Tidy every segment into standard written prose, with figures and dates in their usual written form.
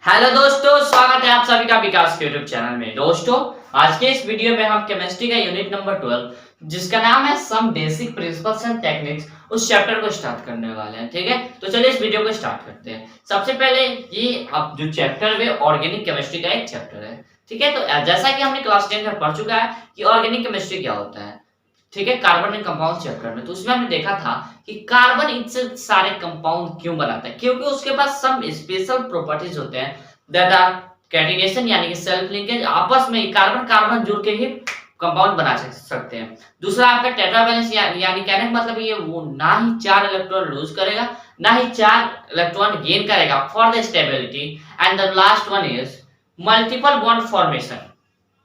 Hello दोस्तों, स्वागत है आप सभी का विकास के यूट्यूब चैनल में। दोस्तों, आज के इस वीडियो में हम केमिस्ट्री का यूनिट नंबर 12 जिसका नाम है some basic principles and techniques, उस चैप्टर को स्टार्ट करने वाले हैं। ठीक है, तो चलिए इस वीडियो को स्टार्ट करते हैं। सबसे पहले ये अब जो चैप्टर है ऑर्गेनिक केमिस्ट्री का एक चैप्टर है। ठीक है, तो जैसा कि हमने क्लास 10 में पढ़ चुका है कि ऑर्गेनिक केमिस्ट्री क्या होता है। ठीक है, कार्बन एंड कंपाउंड चैप्टर में, तो उसमें हमने देखा था कि कार्बन इतने सारे कंपाउंड क्यों बनाता है, क्योंकि उसके पास सम स्पेशल प्रॉपर्टीज होते हैं दैट आर कैटिनेशन यानी कि सेल्फ लिंकेज, आपस में कार्बन कार्बन जुड़ के ही कंपाउंड बना सकते हैं। दूसरा आपका टेट्रा वैलेंस यानी कहने का मतलब ये वो ना ही 4 इलेक्ट्रॉन लूज करेगा ना ही 4 इलेक्ट्रॉन गेन करेगा for the stability. And the last one is multiple bond formation,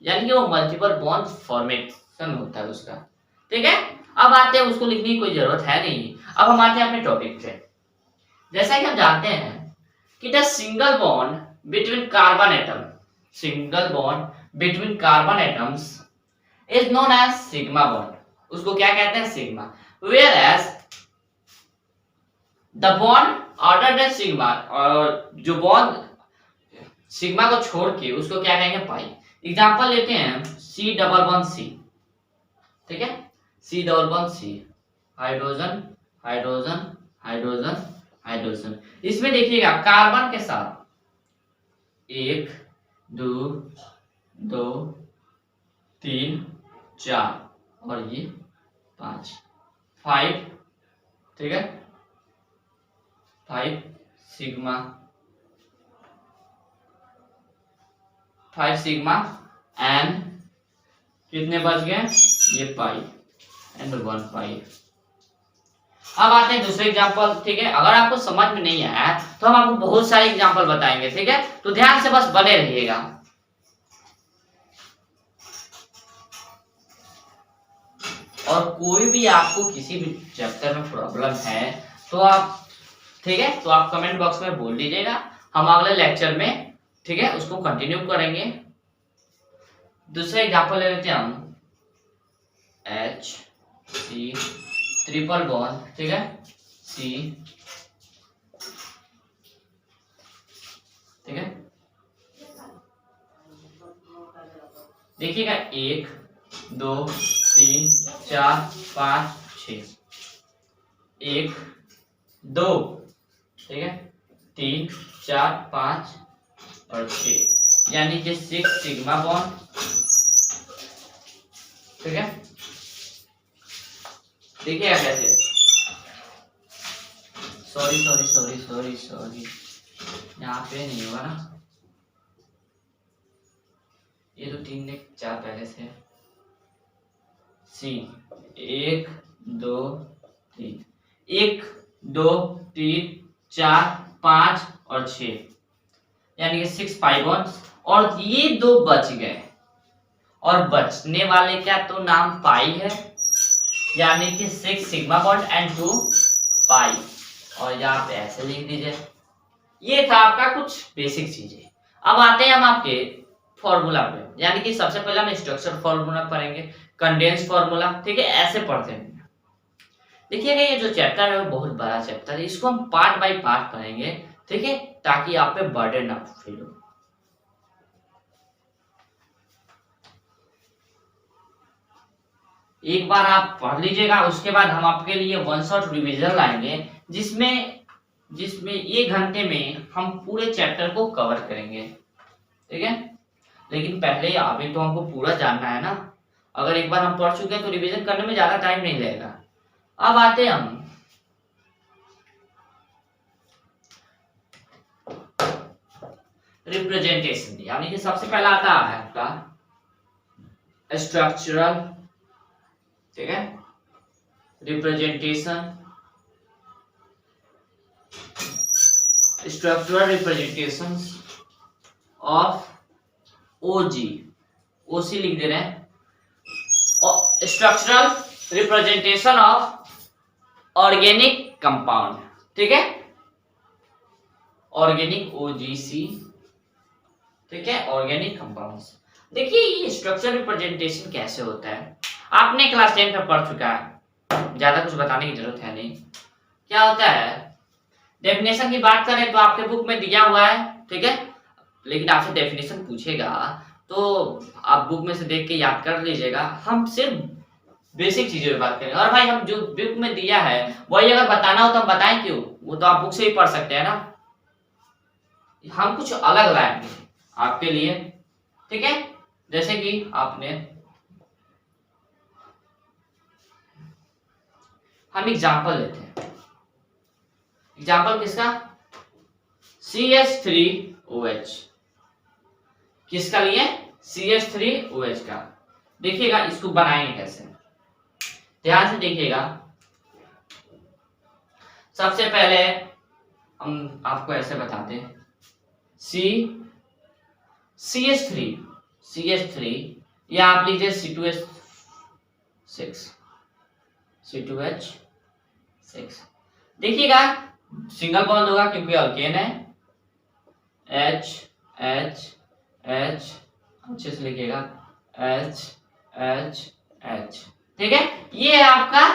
यानी कि वो मल्टीपल बॉन्ड फॉर्मेशन होता है उसका। ठीक है, अब आते हैं, उसको लिखने की कोई जरूरत है नहीं। अब हम आते हैं अपने टॉपिक पे। जैसा कि हम जानते हैं कि the single bond between carbon atom, single bond between carbon atoms is known as sigma bond. उसको क्या कहते हैं? Sigma. Whereas the bond other than sigma, और जो बॉन्ड सिग्मा को छोड़ के उसको क्या कहेंगे? पाई। एग्जांपल लेते हैं सी डबल बॉन्ड सी। ठीक है, C double bond C, hydrogen hydrogen hydrogen hydrogen. इसमें देखिएगा कार्बन के साथ 1 2 2 3 4 और ये 5 5। ठीक है, 5 सिग्मा, 5 सिग्मा एंड कितने बच गए? ये पाई एंड 1 पाई। अब आते हैं दूसरे एग्जांपल। ठीक है, अगर आपको समझ में नहीं आया तो हम आपको बहुत सारे एग्जांपल बताएंगे। ठीक है, तो ध्यान से बस बने रहिएगा। और कोई भी आपको किसी भी चैप्टर में प्रॉब्लम है तो आप, ठीक है, तो आप कमेंट बॉक्स में बोल दीजिएगा, हम अगले लेक्चर में, ठीक है, उसको कंटिन्यू करेंगे। दूसरा एग्जांपल ले लेते हैं हम H C ट्रिपल बॉन्ड। ठीक है, C। ठीक है, देखिएगा 1 2 3 4 5 6, 1 2, ठीक है, 3 4 5 और 6, यानी कि 6 सिग्मा बॉन्ड। ठीक है, देखिएगा कैसे, sorry sorry sorry sorry sorry, यहाँ पे नहीं होगा ना, ये तो 3 ने 4 पहले से। सी 1 2 3, 1 2 3 4 5 और 6, यानी कि 6 पाई बॉन्ड्स, और ये 2 बच गए, और बचने वाले का तो नाम पाई है, यानी कि 6 सिग्मा बॉन्ड एंड 2 पाई, और यहाँ पे ऐसे लिख दीजिए। ये था आपका कुछ बेसिक चीजें। अब आते हैं हम आपके फॉर्मूला पे, यानी कि सबसे पहले हम स्ट्रक्चर फॉर्मूला पढ़ेंगे, कंडेंस फॉर्मूला। ठीक है, ऐसे पढ़ते हैं। देखिएगा ये जो चैप्टर है वो बहुत बड़ा चैप्टर है, इसको हम पार्ट बाय पार्ट पढ़ेंगे। ठीक है, ताकि आप पे बर्डन ना फील हो। एक बार आप पढ़ लीजिएगा, उसके बाद हम आपके लिए वन शॉट रिवीजन लाएंगे, जिसमें 1 घंटे में हम पूरे चैप्टर को कवर करेंगे। ठीक है, लेकिन पहले अभी तो हमको पूरा जानना है ना। अगर एक बार हम पढ़ चुके हैं तो रिवीजन करने में ज्यादा टाइम नहीं लगेगा। अब आते हैं हम रिप्रेजेंटेशन, यानी कि सबसे पहला आता है आपका स्ट्रक्चरल, ठीक है, रिप्रेजेंटेशन, स्ट्रक्चरल रिप्रेजेंटेशन ऑफ ओजी, ओसी लिख दे रहे हैं, structural representation of organic compound. ठीक है, ऑर्गेनिक ओजीसी। ठीक है, ऑर्गेनिक कंपाउंड्स। देखिए ये स्ट्रक्चरल रिप्रेजेंटेशन कैसे होता है, आपने क्लास 10 में पढ़ चुका है, ज्यादा कुछ बताने की जरूरत है नहीं। क्या होता है, डेफिनेशन की बात करें तो आपके बुक में दिया हुआ है। ठीक है, लेकिन आपसे डेफिनेशन पूछेगा तो आप बुक में से देख के याद कर लीजिएगा। हम सिर्फ बेसिक चीजों पे बात करेंगे। और भाई हम जो बुक में दिया है वही अगर बताना हो तो हम बताएं क्यों, वो तो आप बुक से ही पढ़ सकते हैं ना। हम कुछ अलग लाएंगे आपके लिए, ठीक है। जैसे कि आपने, हम एग्जाम्पल लेते हैं। एग्जाम्पल किसका? CH3OH। किसका लिए? CH3OH का। देखिएगा इसको बनाएंगे कैसे, ध्यान से देखिएगा। सबसे पहले हम आपको ऐसे बताते हैं, CH3 या आप लीजिए C2H6। देखिएगा सिंगल बॉन्ड होगा क्योंकि अल्केन है। H H H अच्छे से लिखिएगा, H H H, ठीक है। ये है आपका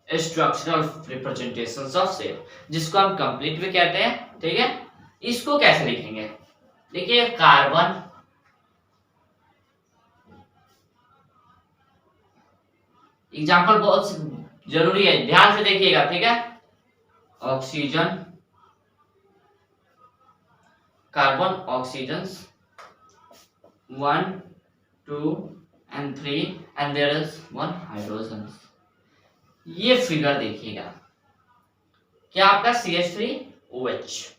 स्ट्रक्चरल रिप्रेजेंटेशंस ऑफ शेप, जिसको हम कंप्लीट भी कहते हैं, ठीक है। इसको कैसे लिखेंगे? देखिए कार्बन, एग्जाम्पल बहुत जरूरी है, ध्यान से देखिएगा, ठीक है। Oxygen, carbon, oxygen 1 2 and 3 and there is 1 hydrogen. ये फिगर देखिएगा, क्या आपका CH3OH।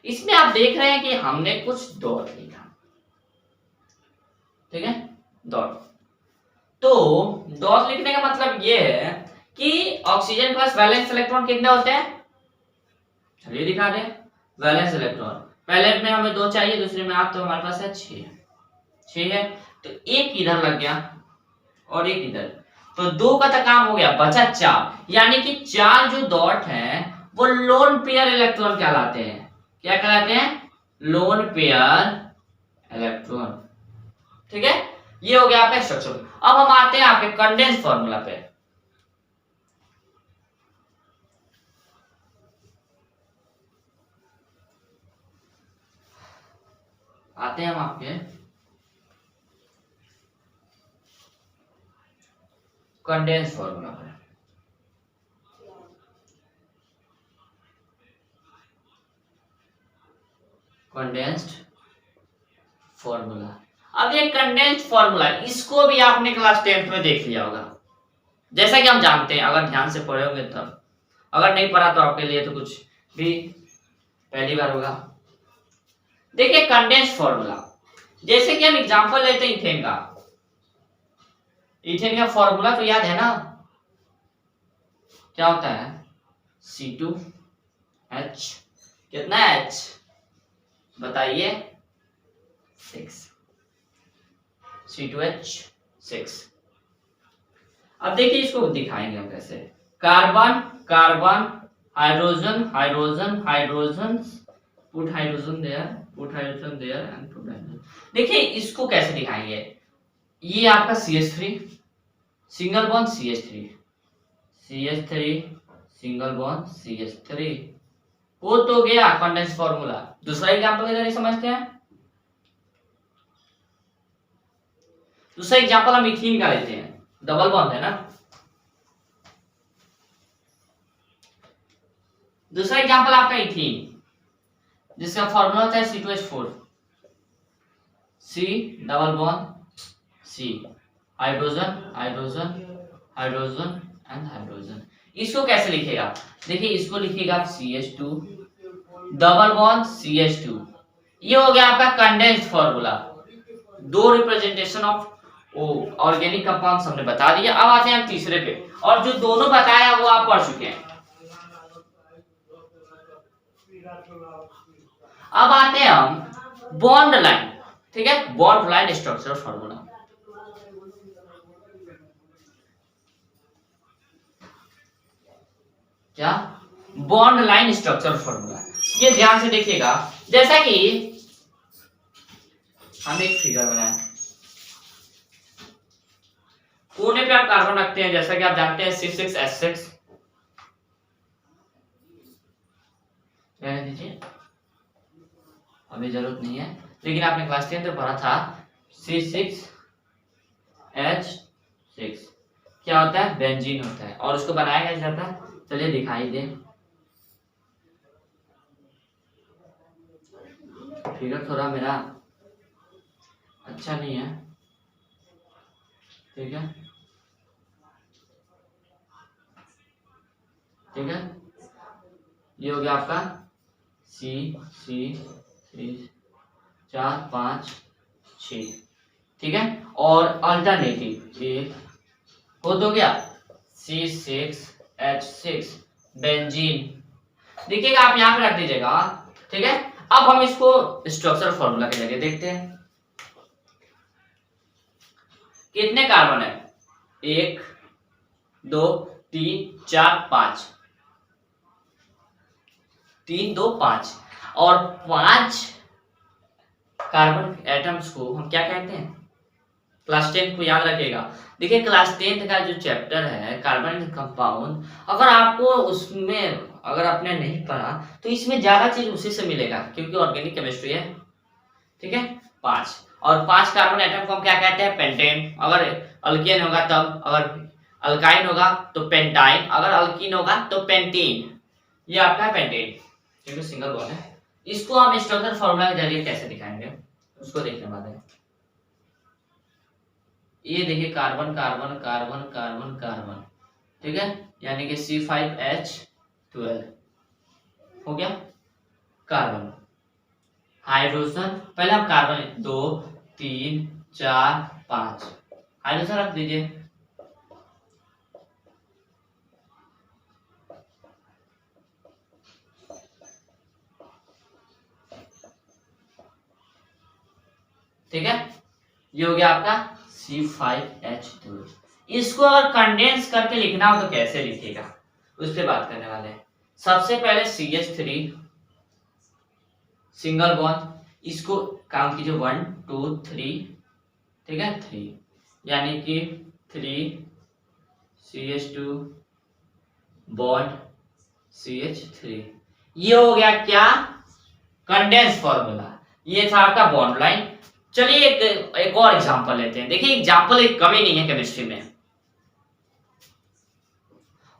इसमें आप देख रहे हैं कि हमने कुछ डॉट लिखा, ठीक है, डॉट। तो डॉट लिखने का मतलब ये है कि ऑक्सीजन के पास वैलेंस इलेक्ट्रॉन कितने होते हैं? चलिए दिखा दें। वैलेंस इलेक्ट्रॉन पहले में हमें 2 चाहिए, दूसरे में 8, तो हमारे पास है 6 है। तो एक इधर लग गया और एक इधर, तो 2 का तो काम हो गया, बचा 4। यानी कि 4 जो डॉट हैं वो लोन पेयर इलेक्ट्रॉन कहलाते हैं। क्या कहलाते हैं? लोन पेयर इलेक्ट्रॉन, ठीक है। ये हो गया आपका स्ट्रक्चर। अब हम आते हैं आपके कंडेंस फॉर्मूला पे। आते हैं हम आपके कंडेंस फॉर्मूला पे। Condensed formula. अब ये कंडेंस्ड फॉर्मूला, इसको भी आपने क्लास 10th में देख लिया होगा, जैसा कि हम जानते हैं, अगर ध्यान से पढ़े होंगे तब। अगर नहीं पढ़ा तो आपके लिए तो कुछ भी पहली बार होगा। देखिए कंडेंस्ड फॉर्मूला, जैसे कि हम एग्जांपल लेते हैं इथेन का। इथेन का फॉर्मूला तो याद है ना, क्या होता है? C2H, कितना H बताइए? 6, C2H6। अब देखिए इसको दिखाएंगे हम कैसे। Carbon carbon, hydrogen hydrogen hydrogen, put hydrogen there, put hydrogen there and put hydrogen. देखिए इसको कैसे दिखाएंगे। ये आपका CH3, single bond CH3, CH3 single bond CH3, वो तो गया कंडेंस फॉर्मूला। दूसरा एग्जांपल के जरिए समझते हैं। दूसरा एग्जांपल हम इथीन का लेते हैं, डबल बॉन्ड है ना। दूसरा एग्जांपल आपका इथीन, जिसका फॉर्मूला होता है C2H4, C double bond C, hydrogen hydrogen hydrogen and hydrogen. इसको कैसे लिखेगा? देखिए इसको लिखिएगा CH2 डबल बॉन्ड CH2। ये हो गया आपका condensed formula. 2 representation of organic compounds हमने बता दिया। अब आते हैं हम तीसरे पे, और जो दोनों बताया वो आप पढ़ चुके हैं। अब आते हैं हम बॉन्ड लाइन, ठीक है, बॉन्ड लाइन स्ट्रक्चर फॉर्मूला। क्या? Bond line structure formula. ये ध्यान से देखिएगा, जैसा कि हम एक फिगर बनाए, कोने पे आप कार्बन रखते हैं, जैसा कि आप जानते हैं C6H6। रहने दीजिए, अभी जरूरत नहीं है। लेकिन आपने क्लास 10 में पढ़ा था C6H6 क्या होता है, बेंजीन होता है। और उसको बनाया कैसे जाता है, चलिए दिखाई दे। फिगर थोड़ा मेरा अच्छा नहीं है, ठीक है, ठीक है। ये हो गया आपका सी सी सी 4 5 6, ठीक है। और अल्टरनेटिव एक हो तो गया C6H6 बेंजीन, देखिएगा आप यहाँ पे रख दीजिएगा, ठीक है। अब हम इसको स्ट्रक्चरल फॉर्मूला के जरिए देखते हैं। कितने कार्बन है, 1 2 3 4 5, 3 2 5, और 5 कार्बन एटम्स को हम क्या कहते हैं, क्लास 10 को याद रखिएगा। देखिए क्लास 10 का जो चैप्टर है कार्बन कंपाउंड, अगर आपको उसमें अगर आपने नहीं पढ़ा तो इसमें ज्यादा चीज उसी से मिलेगा, क्योंकि ऑर्गेनिक केमिस्ट्री है, ठीक है। 5 और 5 कार्बन एटम को हम क्या कहते हैं, पेंटेन। अगर अल्केन होगा तब, अगर अल्काइन होगा तो पेंटाइन, अगर अल्कीन होगा तो पेंटीन। ये आपका है पेंटेन, क्योंकि सिंगल बॉन्ड है। इसको हम स्ट्रक्चर फॉर्मूला के जरिए कैसे दिखाएंगे उसको देखने वाले हैं। ये देखिए carbon carbon carbon carbon carbon, ठीक है, यानी कि C5H12 हो गया कार्बन। हाइड्रोजन, पहले हम कार्बन 2 3 4 5 हाइड्रोजन रख दीजिए, ठीक है। ये हो गया आपका C5H12। इसको अगर कंडेंस करके लिखना हो तो कैसे लिखिएगा उस पर बात करने वाले हैं। सबसे पहले CH3 सिंगल बॉन्ड, इसको काउंट कीजिए 1 2 3, ठीक है, 3, यानी कि 3 CH2 बॉन्ड CH3। ये हो गया क्या, कंडेंस फॉर्मूला। ये था आपका बॉन्ड लाइन। चलिए एक और एग्जांपल लेते हैं। देखिए एग्जांपल एक कमी नहीं है केमिस्ट्री में,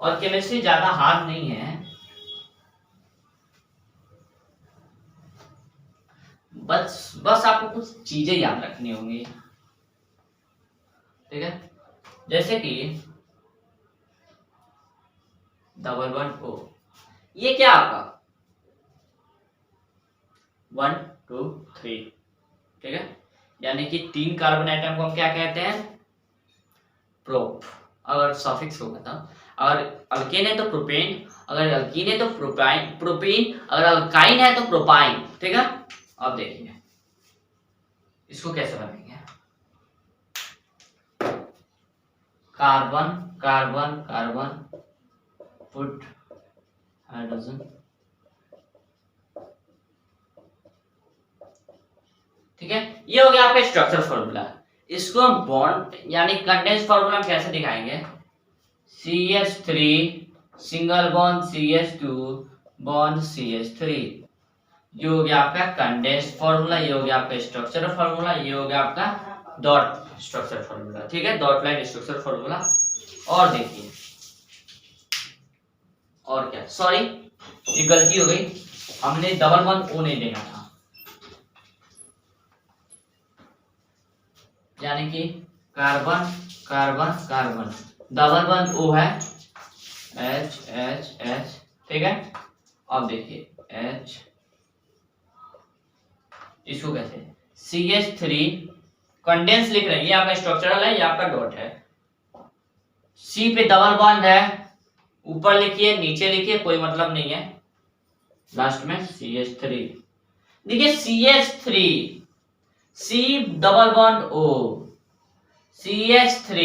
और केमिस्ट्री ज्यादा हार्ड नहीं है, बस आपको कुछ चीजें याद रखनी होंगी, ठीक है। जैसे कि डबल बॉन्ड O, ये क्या आपका 1 2 3, ठीक है, यानी कि 3 कार्बन एटम को हम क्या कहते हैं, प्रोप, अगर सफिक्स होगा था। अगर अल्केन है तो प्रोपेन, अगर अल्कीन है तो प्रोपाइन प्रोपीन, अगर अल्काइन है तो प्रोपाइन, ठीक है। अब देखिए इसको कैसे बनाएंगे, carbon carbon carbon put hydrogen, ठीक है। ये हो गया आपका स्ट्रक्चर फॉर्मूला। इसको हम बॉन्ड यानी कंडेंस फॉर्मूला में कैसे दिखाएंगे, CH3 single bond CH2 bond CH3। ये हो गया आपका कंडेंस फॉर्मूला, ये हो गया आपका स्ट्रक्चरल फॉर्मूला, ये हो गया आपका डॉट स्ट्रक्चर फॉर्मूला, ठीक है, डॉट लाइन स्ट्रक्चर फॉर्मूला। और देखिए और क्या, सॉरी ये गलती हो गई, हमने डबल बॉन्ड O नहीं देना था, यानी कि carbon carbon carbon, double bond O है H H H, ठीक है। अब देखिए H, इसको कैसे CH3 कंडेंस लिख रहे हैं, ये आपका स्ट्रक्चरल है, ये आपका डॉट है। C पे डबल बॉन्ड है, ऊपर लिखिए नीचे लिखिए कोई मतलब नहीं है, लास्ट में CH3। देखिए CH3 C double bond O CH3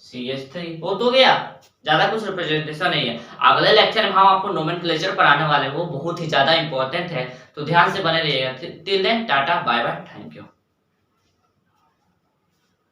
CH3 हो तो गया, ज्यादा कुछ रिप्रेजेंटेशन नहीं है। अगले लेक्चर में हम आपको नोमेनक्लेचर पढ़ाने वाले हैं, वो बहुत ही ज्यादा इंपॉर्टेंट है, तो ध्यान से बने रहिएगा। Till then tata bye bye, thank you.